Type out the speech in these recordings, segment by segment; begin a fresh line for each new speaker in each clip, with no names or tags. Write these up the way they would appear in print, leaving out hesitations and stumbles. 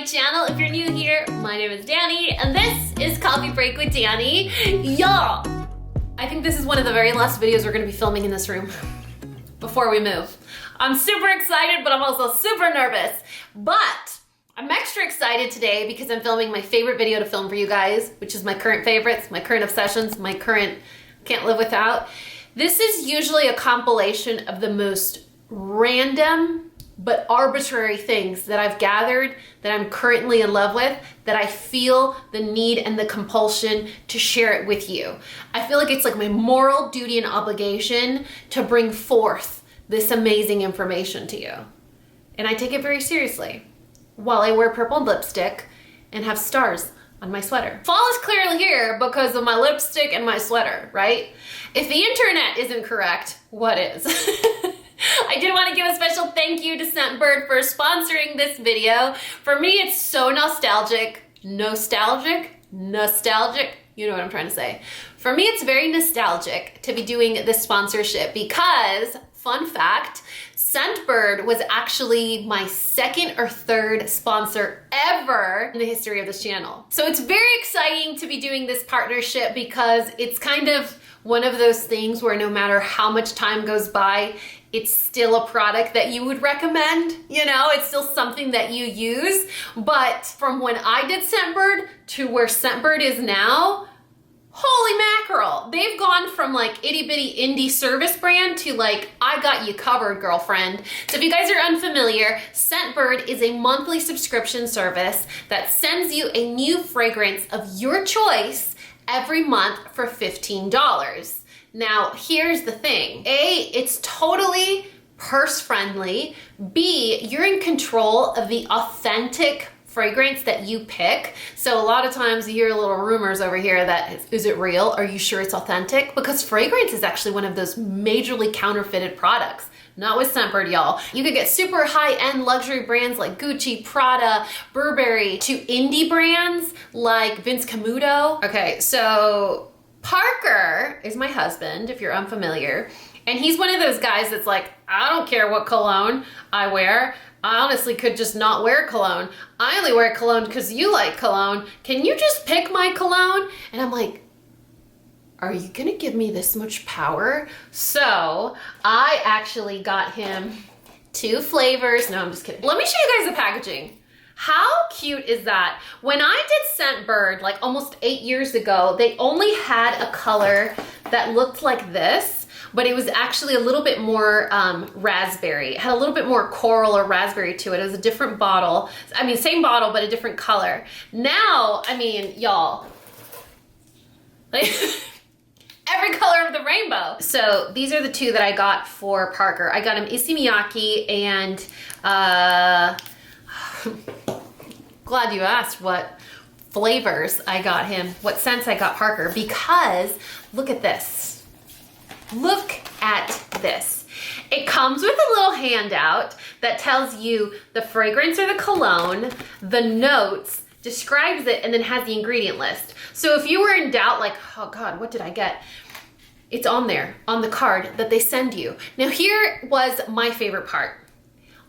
my channel. If you're new here, my name is Dani, and this is Coffee Break with Dani. Y'all, I think this is one of the very last videos we're gonna be filming in this room before we move. I'm super excited, but I'm also super nervous. But I'm extra excited today because I'm filming my favorite video to film for you guys, which is my current favorites, my current obsessions, my current can't live without. This is usually a compilation of the most random but arbitrary things that I've gathered that I'm currently in love with, that I feel the need and the compulsion to share it with you. I feel like it's like my moral duty and obligation to bring forth this amazing information to you. And I take it very seriously while I wear purple lipstick and have stars on my sweater. Fall is clearly here because of my lipstick and my sweater, right? If the internet isn't correct, what is? I did want to give a special thank you to Scentbird for sponsoring this video. For me, it's so nostalgic. Nostalgic? Nostalgic? You know what I'm trying to say. For me, it's very nostalgic to be doing this sponsorship because, fun fact, Scentbird was actually my second or third sponsor ever in the history of this channel. So it's very exciting to be doing this partnership because it's kind of one of those things where no matter how much time goes by, it's still a product that you would recommend, you know, it's still something that you use. But from when I did Scentbird to where Scentbird is now, holy mackerel. They've gone from like itty bitty indie service brand to like, I got you covered, girlfriend. So if you guys are unfamiliar, Scentbird is a monthly subscription service that sends you a new fragrance of your choice every month for $15. Now, here's the thing. A, it's totally purse friendly. B, you're in control of the authentic fragrance that you pick. So a lot of times you hear little rumors over here that, is it real? Are you sure it's authentic? Because fragrance is actually one of those majorly counterfeited products. Not with Scentbird, y'all. You could get super high-end luxury brands like Gucci, Prada, Burberry, to indie brands like Vince Camuto. Okay, so Parker is my husband, if you're unfamiliar, and he's one of those guys that's like, I don't care what cologne I wear. I honestly could just not wear cologne. I only wear cologne because you like cologne. Can you just pick my cologne? And I'm like, are you gonna give me this much power? So I actually got him 2 flavors. No, I'm just kidding. Let me show you guys the packaging. How cute is that? When I did Scentbird like almost 8 years ago, they only had a color that looked like this, but it was actually a little bit more raspberry. It had a little bit more coral or raspberry to it. It was a different bottle. I mean, same bottle, but a different color. Now, I mean, y'all, like every color of the rainbow. So these are the 2 that I got for Parker. I got him Issey Miyake and glad you asked what flavors I got him, what scents I got Parker, because look at this. Look at this. It comes with a little handout that tells you the fragrance or the cologne, the notes, describes it, and then has the ingredient list. So if you were in doubt, like, oh God, what did I get? It's on there, on the card that they send you. Now here was my favorite part.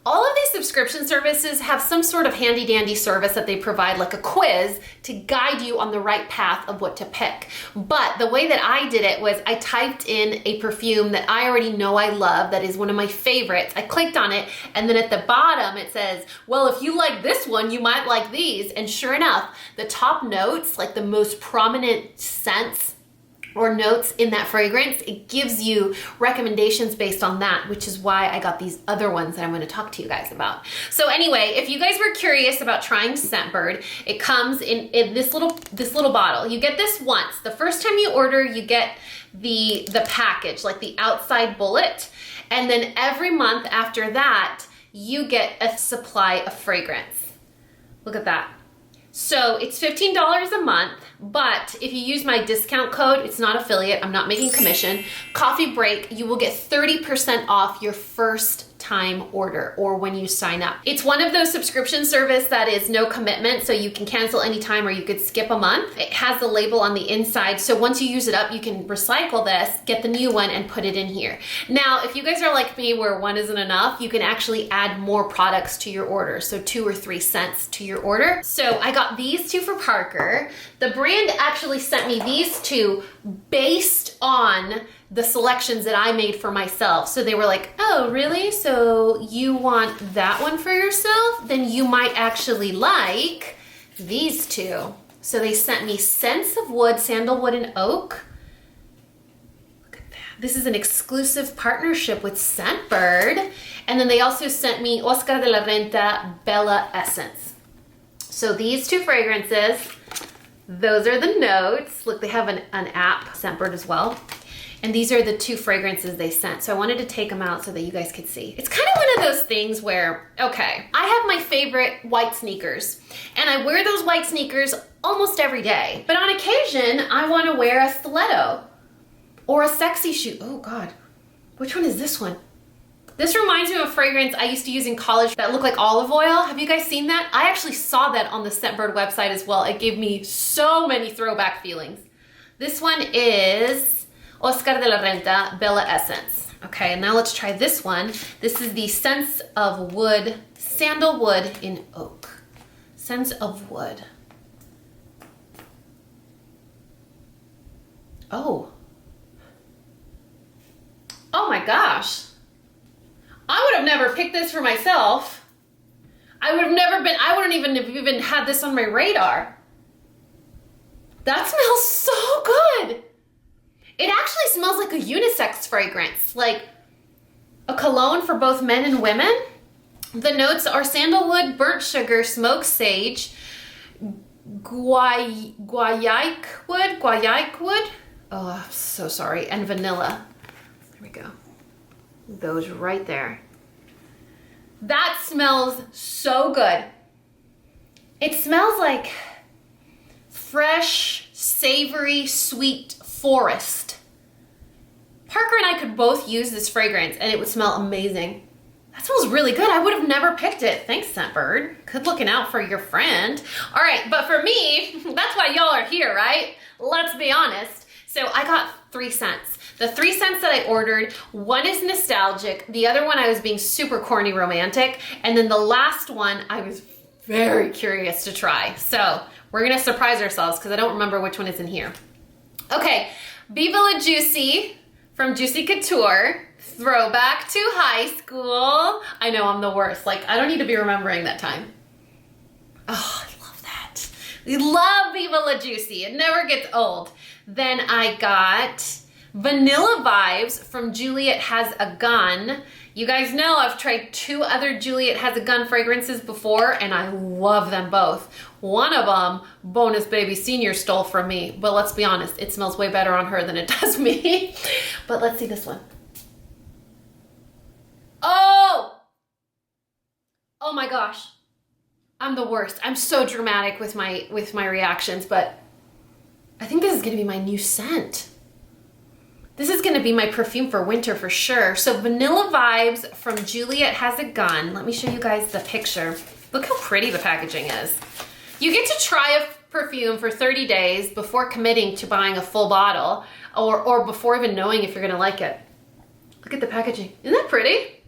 All of these subscription services have some sort of handy dandy service that they provide, like a quiz to guide you on the right path of what to pick. But the way that I did it was I typed in a perfume that I already know I love, that is one of my favorites. I clicked on it, and then at the bottom it says, well, if you like this one, you might like these. And sure enough, the top notes, like the most prominent scents or notes in that fragrance, it gives you recommendations based on that, which is why I got these other ones that I'm gonna talk to you guys about. So anyway, if you guys were curious about trying Scentbird, it comes in this little bottle. You get this once. The first time you order, you get the package, like the outside bullet, and then every month after that, you get a supply of fragrance. Look at that. So it's $15 a month, but if you use my discount code, it's not affiliate, I'm not making commission, Coffee Break, you will get 30% off your first time order or when you sign up. It's one of those subscription service that is no commitment, so you can cancel anytime or you could skip a month. It has the label on the inside, so once you use it up, you can recycle this, get the new one, and put it in here. Now, if you guys are like me where one isn't enough, you can actually add more products to your order, so 2 or 3 scents to your order. So I got these 2 for Parker. The brand actually sent me these 2 based on the selections that I made for myself. So they were like, oh, really? So you want that one for yourself? Then you might actually like these 2. So they sent me Scents of Wood, Sandalwood, and Oak. Look at that. This is an exclusive partnership with Scentbird. And then they also sent me Oscar de la Renta Bella Essence. So these 2 fragrances, those are the notes. Look, they have an app, Scentbird as well. And these are the 2 fragrances they sent. So I wanted to take them out so that you guys could see. It's kind of one of those things where, okay, I have my favorite white sneakers and I wear those white sneakers almost every day. But on occasion, I want to wear a stiletto or a sexy shoe. Oh God, which one is this one? This reminds me of a fragrance I used to use in college that looked like olive oil. Have you guys seen that? I actually saw that on the Scentbird website as well. It gave me so many throwback feelings. This one is Oscar de la Renta Bella Essence. Okay, and now let's try this one. This is the Scents of Wood, Sandalwood in Oak. Scents of Wood. Oh. Oh my gosh. I would have never picked this for myself. I wouldn't even have had this on my radar. That smells so good. It actually smells like a unisex fragrance, like a cologne for both men and women. The notes are sandalwood, burnt sugar, smoked sage, guaiac wood. Oh, I'm so sorry. And vanilla. There we go. Those right there. That smells so good. It smells like fresh, savory, sweet forest. Parker and I could both use this fragrance and it would smell amazing. That smells really good. I would have never picked it. Thanks, Scentbird. Good looking out for your friend. All right, but for me, that's why y'all are here, right? Let's be honest. So I got 3 scents. The 3 scents that I ordered, one is nostalgic, the other one I was being super corny romantic, and then the last one I was very curious to try. So we're gonna surprise ourselves because I don't remember which one is in here. Okay, Viva La Juicy from Juicy Couture. Throwback to high school. I know I'm the worst. Like, I don't need to be remembering that time. Oh, I love that. We love Viva La Juicy. It never gets old. Then I got Vanilla Vibes from Juliet Has a Gun. You guys know I've tried 2 other Juliet Has a Gun fragrances before and I love them both. One of them, Bonus Baby Senior stole from me, but let's be honest, it smells way better on her than it does me. But let's see this one. Oh my gosh. I'm the worst. I'm so dramatic with my reactions, but I think this is gonna be my new scent. This is gonna be my perfume for winter for sure. So Vanilla Vibes from Juliet Has a Gun. Let me show you guys the picture. Look how pretty the packaging is. You get to try a perfume for 30 days before committing to buying a full bottle or before even knowing if you're gonna like it. Look at the packaging. Isn't that pretty?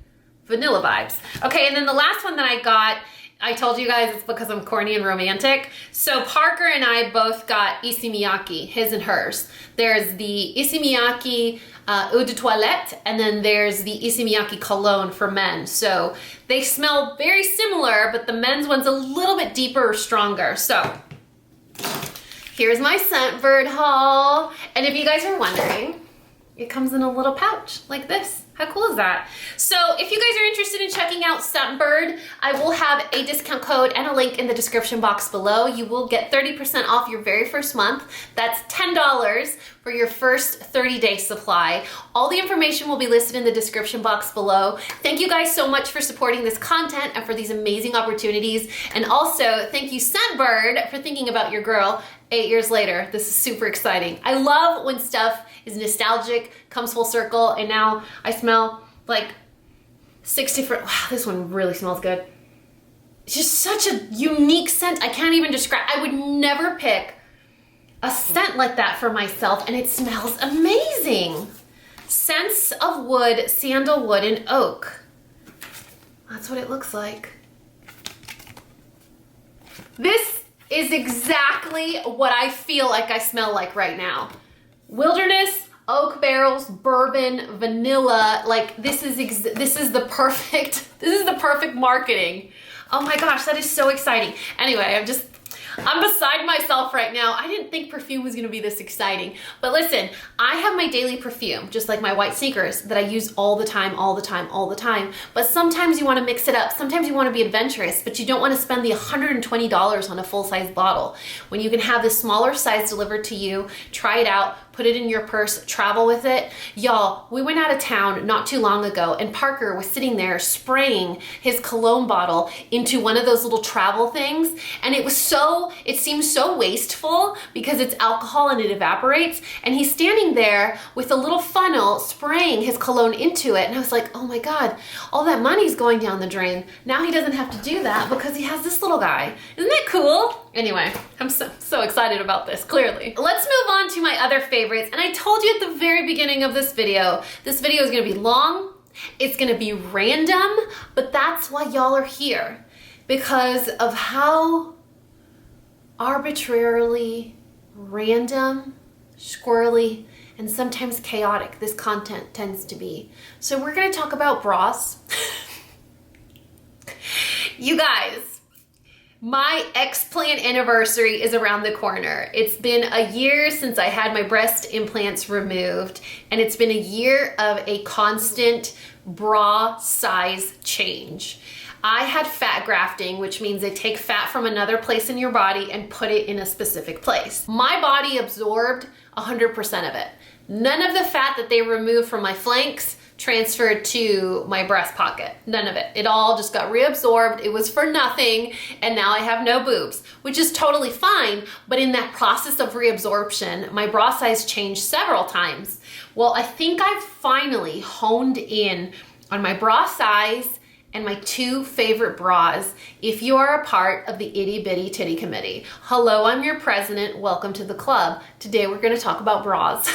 Vanilla Vibes. Okay, and then the last one that I got, I told you guys it's because I'm corny and romantic. So Parker and I both got Issey Miyake, his and hers. There's the Issey Miyake Eau de Toilette, and then there's the Issey Miyake Cologne for men. So they smell very similar, but the men's one's a little bit deeper or stronger. So here's my Scentbird haul. And if you guys are wondering, it comes in a little pouch like this. How cool is that? So if you guys are interested in checking out Scentbird, I will have a discount code and a link in the description box below. You will get 30% off your very first month. That's $10 for your first 30-day supply. All the information will be listed in the description box below. Thank you guys so much for supporting this content and for these amazing opportunities. And also, thank you Scentbird for thinking about your girl 8 years later. This is super exciting. I love when stuff is nostalgic, comes full circle, and now I smell like 6 different, wow, this one really smells good. It's just such a unique scent. I can't even describe. I would never pick a scent like that for myself, and it smells amazing. Scents of wood, sandalwood, and oak. That's what it looks like. This is exactly what I feel like I smell like right now. Wilderness, oak barrels, bourbon, vanilla. Like this is the perfect marketing. Oh my gosh, that is so exciting. Anyway, I'm beside myself right now. I didn't think perfume was gonna be this exciting. But listen, I have my daily perfume, just like my white sneakers, that I use all the time. But sometimes you wanna mix it up. Sometimes you wanna be adventurous, but you don't wanna spend the $120 on a full-size bottle. When you can have this smaller size delivered to you, try it out, put it in your purse, travel with it. Y'all, we went out of town not too long ago, and Parker was sitting there spraying his cologne bottle into one of those little travel things, and it seems so wasteful because it's alcohol and it evaporates, and he's standing there with a little funnel spraying his cologne into it, and I was like, oh my God, all that money's going down the drain. Now he doesn't have to do that because he has this little guy. Isn't that cool? Anyway, I'm so excited about this, clearly. Let's move on to my other favorites. And I told you at the very beginning of this video is gonna be long, it's gonna be random, but that's why y'all are here. Because of how arbitrarily random, squirrely, and sometimes chaotic this content tends to be. So we're gonna talk about bras. You guys, my explant anniversary is around the corner. It's been a year since I had my breast implants removed, and it's been a year of a constant bra size change. I had fat grafting, which means they take fat from another place in your body and put it in a specific place. My body absorbed 100% of it. None of the fat that they removed from my flanks transferred to my breast pocket. None of it. It all just got reabsorbed. It was for nothing, and now I have no boobs, which is totally fine, but in that process of reabsorption, my bra size changed several times. Well, I think I've finally honed in on my bra size and my 2 favorite bras if you are a part of the Itty Bitty Titty Committee. Hello, I'm your president. Welcome to the club. Today we're gonna talk about bras.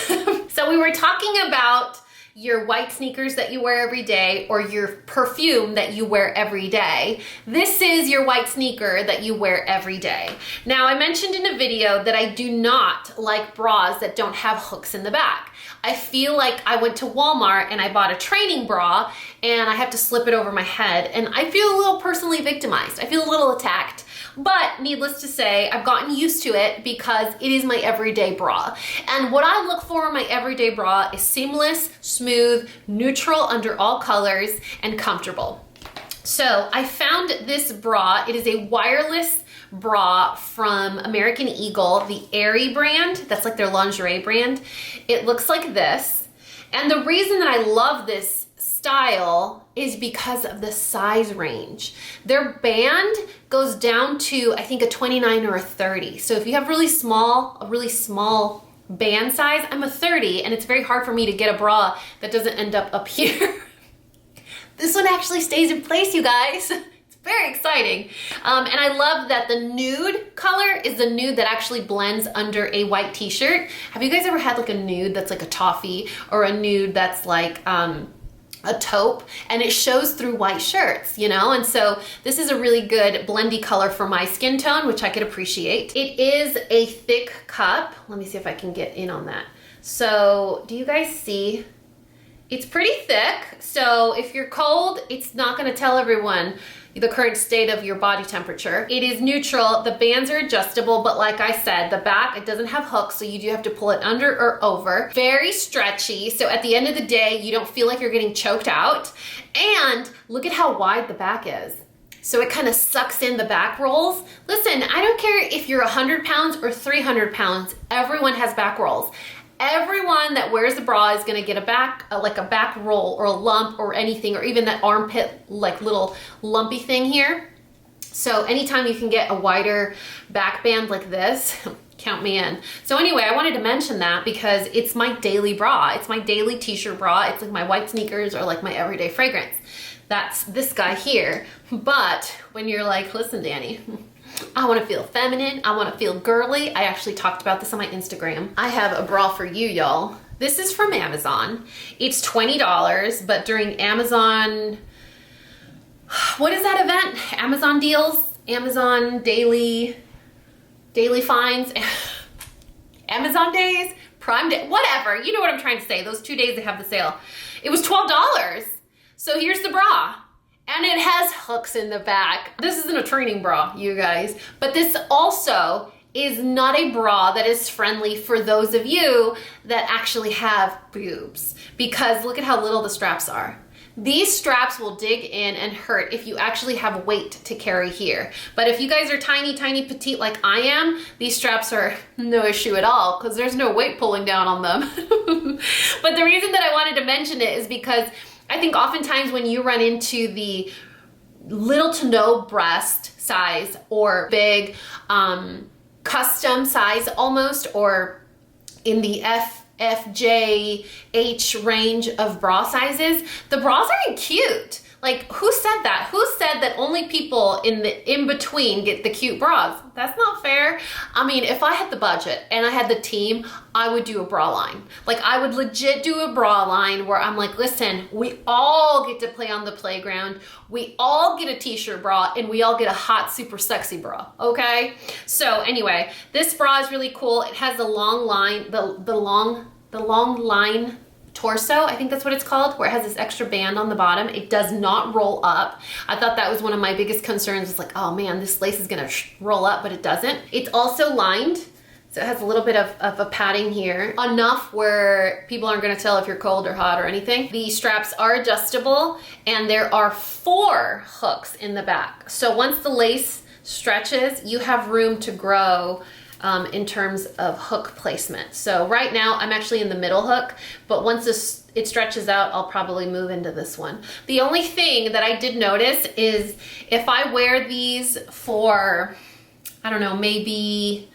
So we were talking about your white sneakers that you wear every day or your perfume that you wear every day. This is your white sneaker that you wear every day. Now, I mentioned in a video that I do not like bras that don't have hooks in the back. I feel like I went to Walmart and I bought a training bra and I have to slip it over my head, and I feel a little personally victimized. I feel a little attacked. But needless to say, I've gotten used to it because it is my everyday bra. And what I look for in my everyday bra is seamless, smooth, neutral under all colors, and comfortable. So I found this bra. It is a wireless bra from American Eagle, the Aerie brand. That's like their lingerie brand. It looks like this. And the reason that I love this style is because of the size range. Their band goes down to, I think, a 29 or a 30. So if you have a really small band size, I'm a 30, and it's very hard for me to get a bra that doesn't end up here. This one actually stays in place, you guys. It's very exciting. And I love that the nude color is the nude that actually blends under a white t-shirt. Have you guys ever had like a nude that's like a toffee, or a nude that's like a taupe, and it shows through white shirts, you know? And so this is a really good blendy color for my skin tone, which I could appreciate. It is a thick cup. Let me see if I can get in on that. So do you guys see? It's pretty thick. So if you're cold, it's not gonna tell everyone the current state of your body temperature. It is neutral. The bands are adjustable, but like I said, the back, it doesn't have hooks, so you do have to pull it under or over. Very stretchy, so at the end of the day, you don't feel like you're getting choked out. And look at how wide the back is. So it kind of sucks in the back rolls. Listen, I don't care if you're 100 pounds or 300 pounds, everyone has back rolls. Everyone that wears a bra is gonna get a back roll or a lump or anything, or even that armpit like little lumpy thing here. So anytime you can get a wider back band like this, count me in. So anyway, I wanted to mention that because it's my daily bra. It's my daily t-shirt bra. It's like my white sneakers or like my everyday fragrance. that's this guy here. But when you're like, listen, Dani, I want to feel feminine, I want to feel girly. I actually talked about this on my Instagram. I have a bra for you, y'all. This is from Amazon. It's $20, but during Amazon, what is that event? Amazon deals? Amazon daily finds? Amazon days? Prime Day? Whatever. You know what I'm trying to say. Those 2 days they have the sale. It was $12. So here's the bra. And it has hooks in the back. This isn't a training bra, you guys. But this also is not a bra that is friendly for those of you that actually have boobs. Because look at how little the straps are. These straps will dig in and hurt if you actually have weight to carry here. But if you guys are tiny, tiny, petite like I am, these straps are no issue at all because there's no weight pulling down on them. But the reason that I wanted to mention it is because I think oftentimes when you run into the little to no breast size or big custom size almost, or in the FJH range of bra sizes, the bras aren't cute. Like, who said that? Who said that only people in the in-between get the cute bras? That's not fair. I mean, if I had the budget and I had the team, I would do a bra line. Like, I would legit do a bra line where I'm like, listen, we all get to play on the playground. We all get a t-shirt bra and we all get a hot, super sexy bra, okay? So anyway, this bra is really cool. It has the long line, the long line torso, I think that's what it's called, where it has this extra band on the bottom. It does not roll up. I thought that was one of my biggest concerns. It's like, oh man, this lace is gonna roll up, but it doesn't. It's also lined, so it has a little bit of a padding here, enough where people aren't gonna tell if you're cold or hot or anything. The straps are adjustable, and there are 4 hooks in the back. So once the lace stretches, you have room to grow in terms of hook placement. So right now I'm actually in the middle hook, but once it stretches out, I'll probably move into this one. The only thing that I did notice is if I wear these for, I don't know, maybe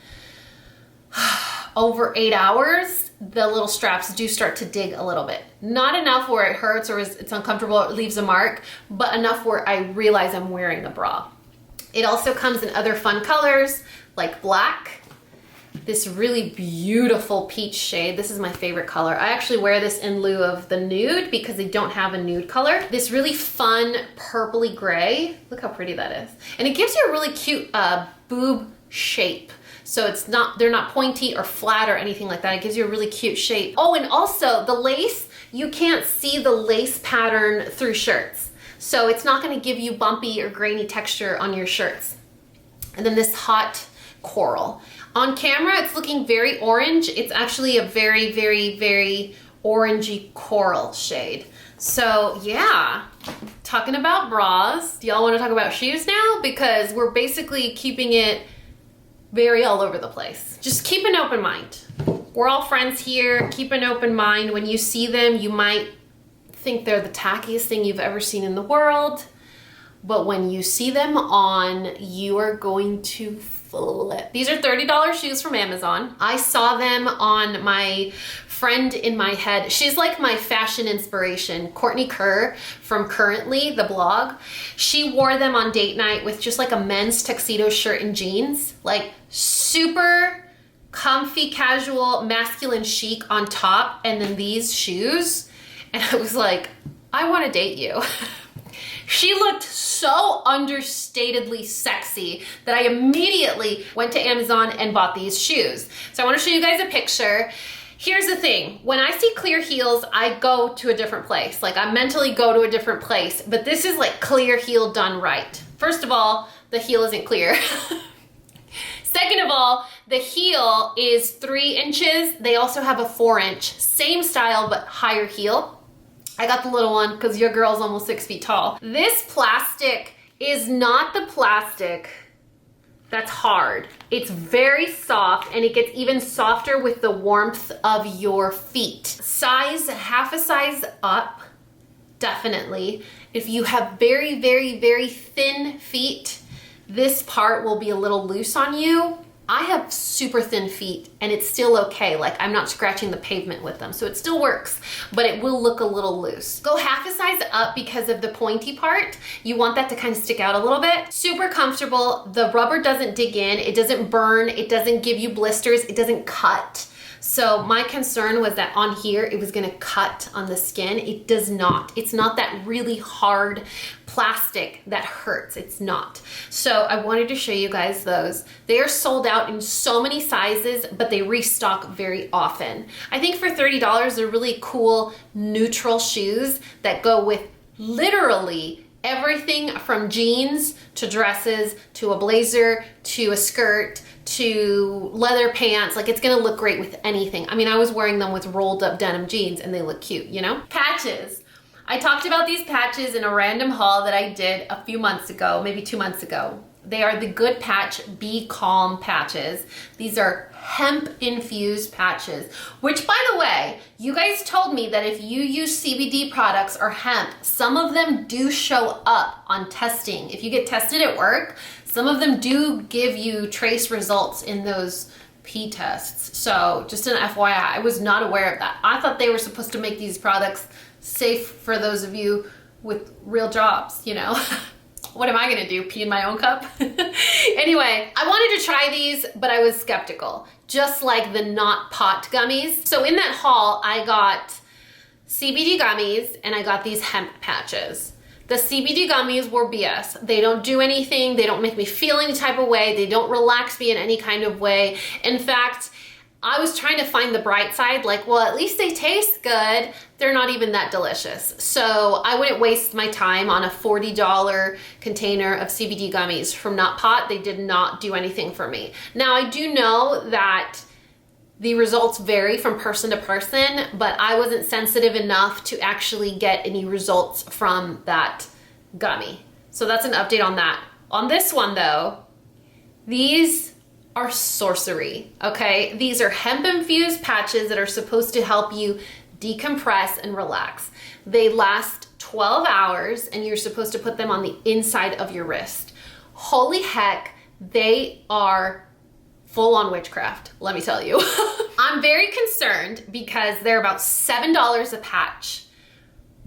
over 8 hours, the little straps do start to dig a little bit. Not enough where it hurts or it's uncomfortable, or it leaves a mark, but enough where I realize I'm wearing a bra. It also comes in other fun colors like black, this really beautiful peach shade. This is my favorite color. I actually wear this in lieu of the nude because they don't have a nude color. This really fun purpley gray. Look how pretty that is. And it gives you a really cute boob shape. So it's not, they're not pointy or flat or anything like that. It gives you a really cute shape. Oh, and also the lace, you can't see the lace pattern through shirts. So it's not gonna give you bumpy or grainy texture on your shirts. And then this hot coral. On camera, it's looking very orange. It's actually a very, very, very orangey coral shade. So yeah, talking about bras, do y'all wanna talk about shoes now? Because we're basically keeping it very all over the place. Just keep an open mind. We're all friends here. Keep an open mind. When you see them, you might think they're the tackiest thing you've ever seen in the world. But when you see them on, you are going to flip. These are $30 shoes from Amazon. I saw them on my friend in my head. She's like my fashion inspiration, Courtney Kerr from Currently, the blog. She wore them on date night with just like a men's tuxedo shirt and jeans, like super comfy, casual, masculine chic on top, and then these shoes. And I was like, I want to date you. She looked so understatedly sexy that I immediately went to Amazon and bought these shoes. So I want to show you guys a picture. Here's the thing, when I see clear heels, I go to a different place. Like I mentally go to a different place, but this is like clear heel done right. First of all, the heel isn't clear. Second of all, the heel is 3 inches. They also have a 4-inch, same style, but higher heel. I got the little one because your girl's almost 6 feet tall. This plastic is not the plastic that's hard. It's very soft and it gets even softer with the warmth of your feet. Size, half a size up, definitely. If you have very, very, very thin feet, this part will be a little loose on you. I have super thin feet and it's still okay. Like I'm not scratching the pavement with them. So it still works, but it will look a little loose. Go half a size up because of the pointy part. You want that to kind of stick out a little bit. Super comfortable. The rubber doesn't dig in. It doesn't burn. It doesn't give you blisters. It doesn't cut. So my concern was that on here, it was gonna cut on the skin. It does not. It's not that really hard plastic that hurts. It's not. So I wanted to show you guys those. They are sold out in so many sizes, but they restock very often. I think for $30, they're really cool neutral shoes that go with literally everything from jeans to dresses to a blazer to a skirt to leather pants. Like it's gonna look great with anything. I mean, I was wearing them with rolled up denim jeans and they look cute, you know? Patches. I talked about these patches in a random haul that I did a few months ago, maybe 2 months ago. They are the Good Patch Be Calm patches. These are hemp infused patches, which by the way, you guys told me that if you use CBD products or hemp, some of them do show up on testing. If you get tested at work, some of them do give you trace results in those P tests. So just an FYI, I was not aware of that. I thought they were supposed to make these products safe for those of you with real jobs, you know? What am I gonna do, pee in my own cup? Anyway, I wanted to try these, but I was skeptical, just like the Not Pot gummies. So in that haul, I got CBD gummies and I got these hemp patches. The CBD gummies were BS. They don't do anything. They don't make me feel any type of way. They don't relax me in any kind of way. In fact, I was trying to find the bright side, like, well, at least they taste good. They're not even that delicious. So I wouldn't waste my time on a $40 container of CBD gummies from Not Pot. They did not do anything for me. Now, I do know that the results vary from person to person, but I wasn't sensitive enough to actually get any results from that gummy. So that's an update on that. On this one though, these are sorcery, okay? These are hemp infused patches that are supposed to help you decompress and relax. They last 12 hours and you're supposed to put them on the inside of your wrist. Holy heck, they are full on witchcraft, let me tell you. I'm very concerned because they're about $7 a patch,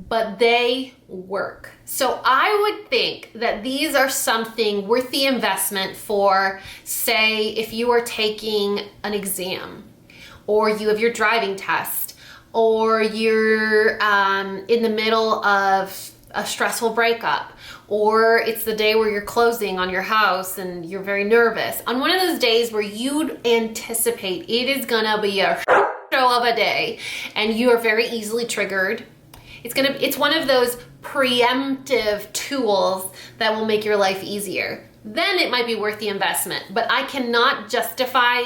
but they work. So I would think that these are something worth the investment for, say, if you are taking an exam or you have your driving test or you're in the middle of a stressful breakup, or it's the day where you're closing on your house and you're very nervous. On one of those days where you'd anticipate it is gonna be a show of a day and you are very easily triggered, it's one of those preemptive tools that will make your life easier. Then it might be worth the investment, but I cannot justify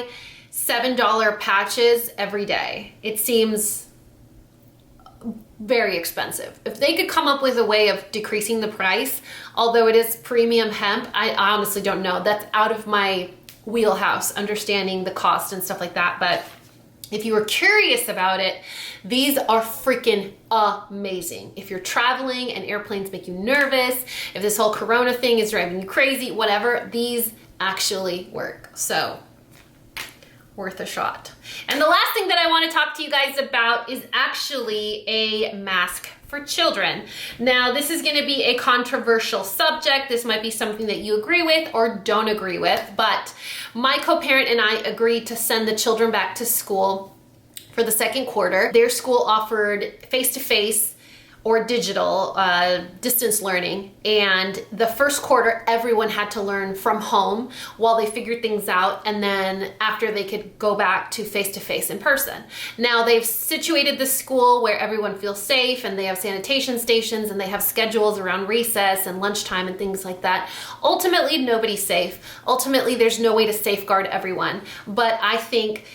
$7 patches every day. It seems very expensive. If they could come up with a way of decreasing the price, although it is premium hemp, I honestly don't know. That's out of my wheelhouse, understanding the cost and stuff like that. But if you were curious about it, these are freaking amazing. If you're traveling and airplanes make you nervous, if this whole Corona thing is driving you crazy, whatever, these actually work. So worth a shot. And the last thing that I want to talk to you guys about is actually a mask for children. Now, this is going to be a controversial subject. This might be something that you agree with or don't agree with, but my co-parent and I agreed to send the children back to school for the second quarter. Their school offered face-to-face or digital distance learning, and the first quarter everyone had to learn from home while they figured things out, and then after they could go back to face in person. Now they've situated the school where everyone feels safe, and they have sanitation stations, and they have schedules around recess and lunchtime and things like that. Ultimately, nobody's safe. Ultimately, there's no way to safeguard everyone, but I think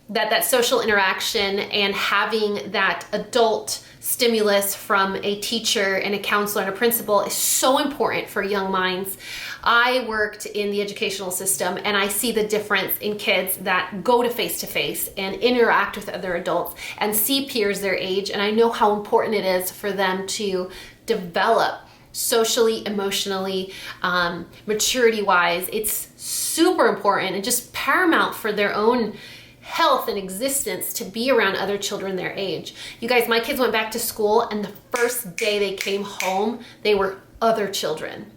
that social interaction and having that adult stimulus from a teacher and a counselor and a principal is so important for young minds. I worked in the educational system and I see the difference in kids that go to face and interact with other adults and see peers their age, and I know how important it is for them to develop socially, emotionally, maturity-wise. It's super important and just paramount for their own health and existence to be around other children their age. You guys, my kids went back to school, and the first day they came home, they were other children.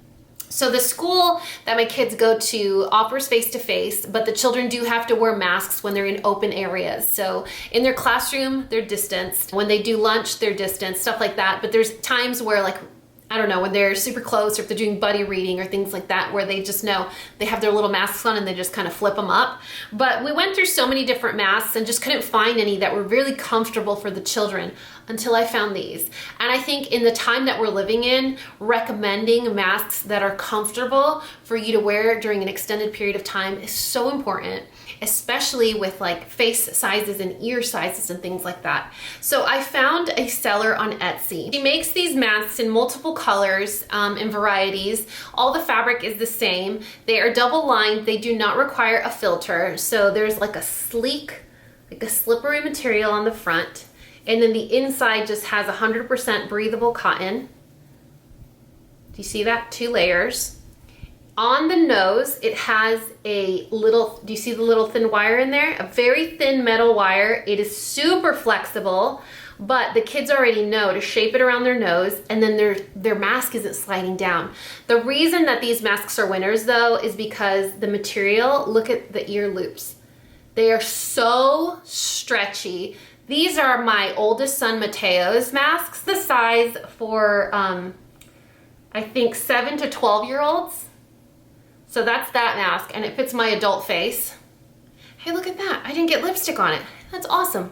So the school that my kids go to offers face-to-face, but the children do have to wear masks when they're in open areas. So in their classroom, they're distanced. When they do lunch, they're distanced, stuff like that. But there's times where, like, I don't know, when they're super close, or if they're doing buddy reading or things like that, where they just know they have their little masks on and they just kind of flip them up. But we went through so many different masks and just couldn't find any that were really comfortable for the children until I found these. And I think in the time that we're living in, recommending masks that are comfortable for you to wear during an extended period of time is so important, especially with like face sizes and ear sizes and things like that. So I found a seller on Etsy. She makes these masks in multiple colors and varieties. All the fabric is the same. They are double lined. They do not require a filter. So there's like a sleek, like a slippery material on the front. And then the inside just has 100% breathable cotton. Do you see that? 2 layers. On the nose, it has a little, do you see the little thin wire in there? A very thin metal wire. It is super flexible, but the kids already know to shape it around their nose, and then their mask isn't sliding down. The reason that these masks are winners though is because the material, look at the ear loops. They are so stretchy. These are my oldest son Mateo's masks, the size for I think 7 to 12-year-olds. So that's that mask, and it fits my adult face. Hey, look at that. I didn't get lipstick on it. That's awesome.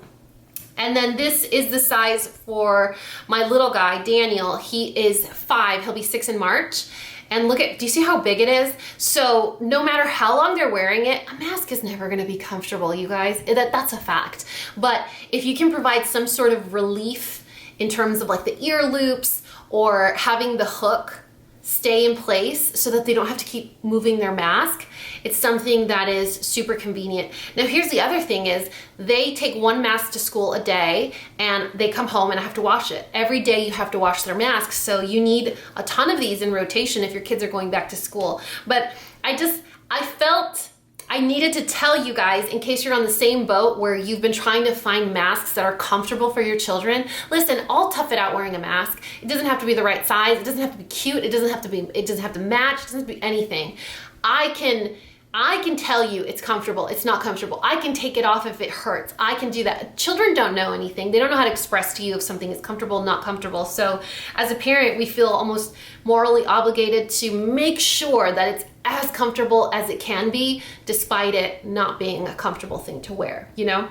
And then this is the size for my little guy, Daniel. He is 5. He'll be 6 in March. And look at, do you see how big it is? So no matter how long they're wearing it, a mask is never gonna be comfortable, you guys. That's a fact. But if you can provide some sort of relief in terms of like the ear loops, or having the hook stay in place so that they don't have to keep moving their mask, it's something that is super convenient. Now here's the other thing is, they take 1 mask to school a day and they come home and I have to wash it. Every day you have to wash their masks, so you need a ton of these in rotation if your kids are going back to school. But I felt I needed to tell you guys, in case you're on the same boat where you've been trying to find masks that are comfortable for your children. Listen, I'll tough it out wearing a mask. It doesn't have to be the right size. It doesn't have to be cute. It doesn't have to match. It doesn't have to be anything. I can tell you it's comfortable, it's not comfortable. I can take it off if it hurts. I can do that. Children don't know anything. They don't know how to express to you if something is comfortable, not comfortable. So as a parent, we feel almost morally obligated to make sure that it's as comfortable as it can be, despite it not being a comfortable thing to wear, you know?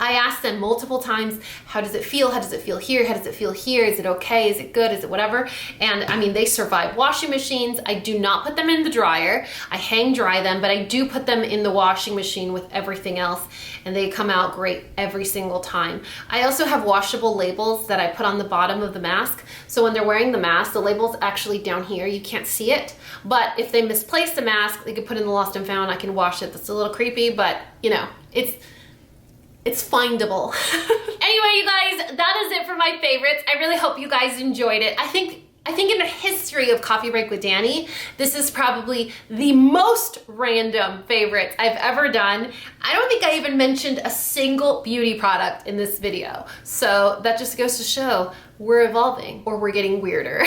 I asked them multiple times, how does it feel? How does it feel here? How does it feel here? Is it okay? Is it good? Is it whatever? And I mean, they survive washing machines. I do not put them in the dryer. I hang dry them, but I do put them in the washing machine with everything else, and they come out great every single time. I also have washable labels that I put on the bottom of the mask. So when they're wearing the mask, the label's actually down here. You can't see it, but if they misplace the mask, they could put in the lost and found. I can wash it. That's a little creepy, but you know, it's findable. Anyway, you guys, that is it for my favorites. I really hope you guys enjoyed it. I think in the history of Coffee Break with Dani, this is probably the most random favorites I've ever done. I don't think I even mentioned a single beauty product in this video. So that just goes to show we're evolving, or we're getting weirder.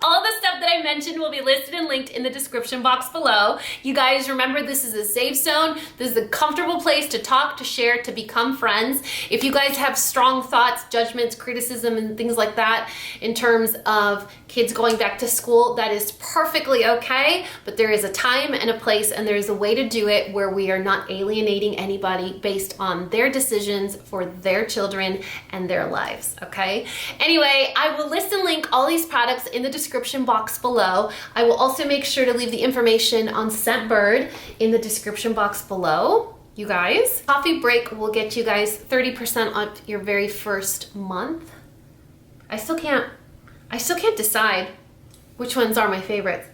All the stuff that I mentioned will be listed and linked in the description box below. You guys remember, this is a safe zone. This is a comfortable place to talk, to share, to become friends. If you guys have strong thoughts, judgments, criticism, and things like that in terms of kids going back to school, that is perfectly okay, but there is a time and a place, and there is a way to do it where we are not alienating anybody based on their decisions for their children and their lives, okay? Anyway, I will list and link all these products in the description box below. I will also make sure to leave the information on Scentbird in the description box below. You guys, Coffee Break will get you guys 30% off your very first month. I still can't decide which ones are my favorites.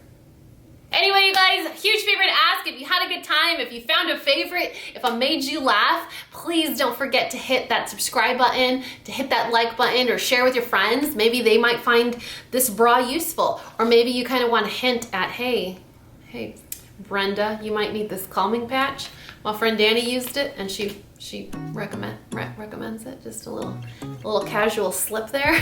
Anyway, you guys, guys, huge favor to ask, if you had a good time, if you found a favorite, if I made you laugh, please don't forget to hit that subscribe button, to hit that like button, or share with your friends. Maybe they might find this bra useful. Or maybe you kind of want to hint at, hey, Brenda, you might need this calming patch. My friend Dani used it and she recommends it. Just a little casual slip there.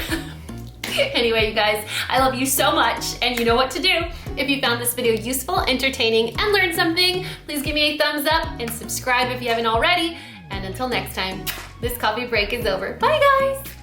Anyway, you guys, I love you so much, and you know what to do. If you found this video useful, entertaining, and learned something, please give me a thumbs up and subscribe if you haven't already. And until next time, this coffee break is over. Bye, guys.